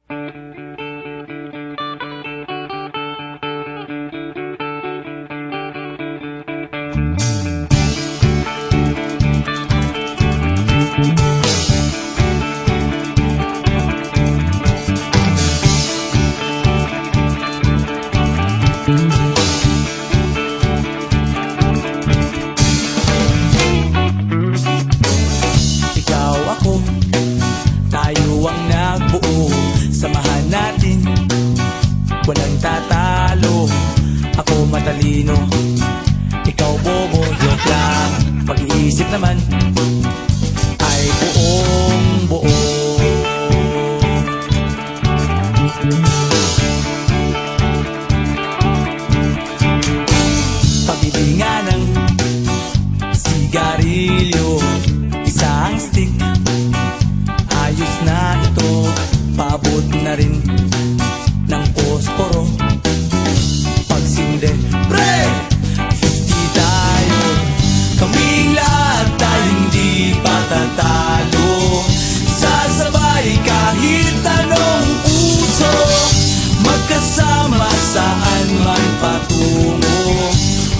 Ikaw ako, tayo ang nagbuo. Samahan natin, walang tatalo. Ako matalino, ikaw bobo. Joke lang, pag-iisip naman ay buong buo. Pabili nga ng sigarilyo, isang stick, ayos na ito. Paabot na rin ng posporo. Pagsinde, pre! 50 tayo, kaming lahat tayo hindi patatalo. Sasabay kahit anong uso, magkasama saan man patungo.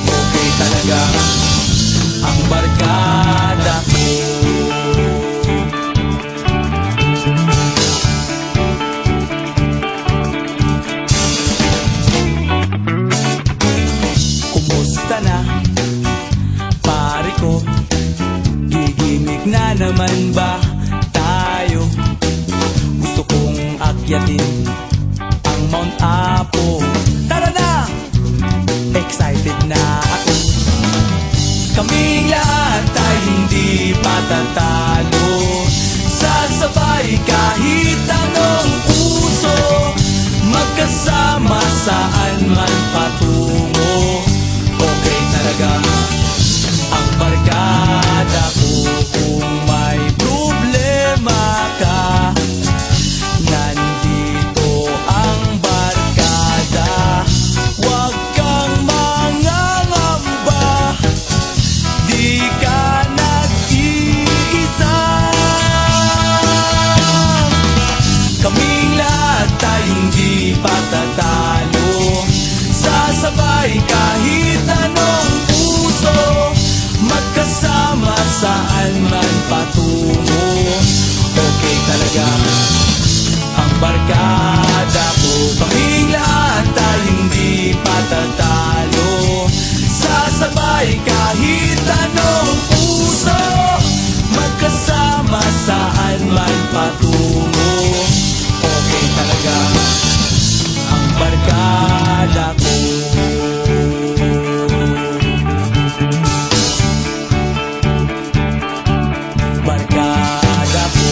Okay talaga ang barkada ko. Kumusta na, pare ko? Gigimik na naman ba tayo? Gusto kong akyatin ang Mount Apo. Tara na! Excited na ako. Kaming lahat tayo hindi patatalo. Sasabay kahit anong uso, magkasama saan man patungo. Okay talaga ang barkada ko. Kung may problema ka, nandito ang barkada. Huwag kang mangangamba, di ka nag-iisa. Kaming lahat tayo hindi patatalo. Sasabay kahit anong puso, magkasama saan man patungo. Okay talaga ang barkada ko. Kaming lahat tayo hindi patatalo. Sasabay kahit anong puso, magkasama saan man patungo. Okay talaga ang barkada ko. Barkada ko.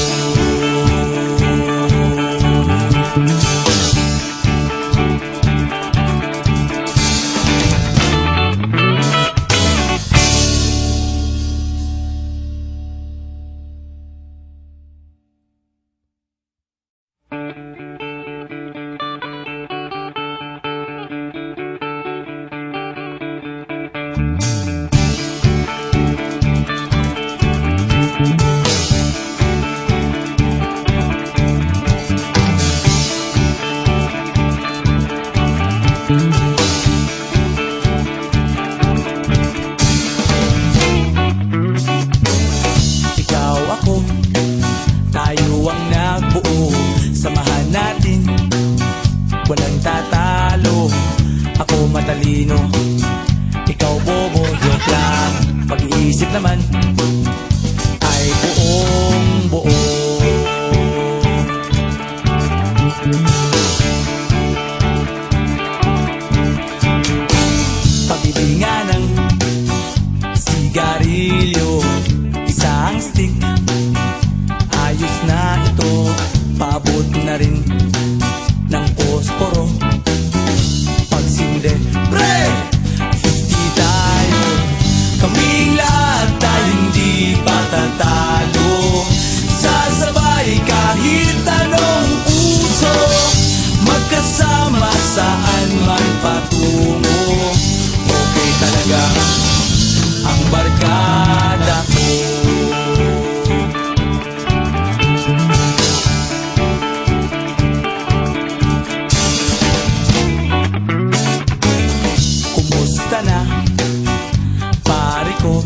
ko,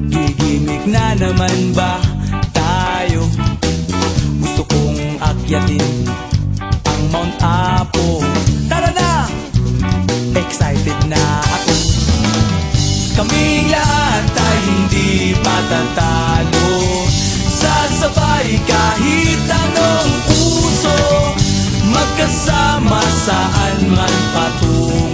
gigimik na naman ba tayo? Gusto kong akyatin ang Mount Apo. Tara na! Excited na ako. Kaming lahat ay hindi patatalo. Sasabay kahit anong uso, magkasama saan man patungo.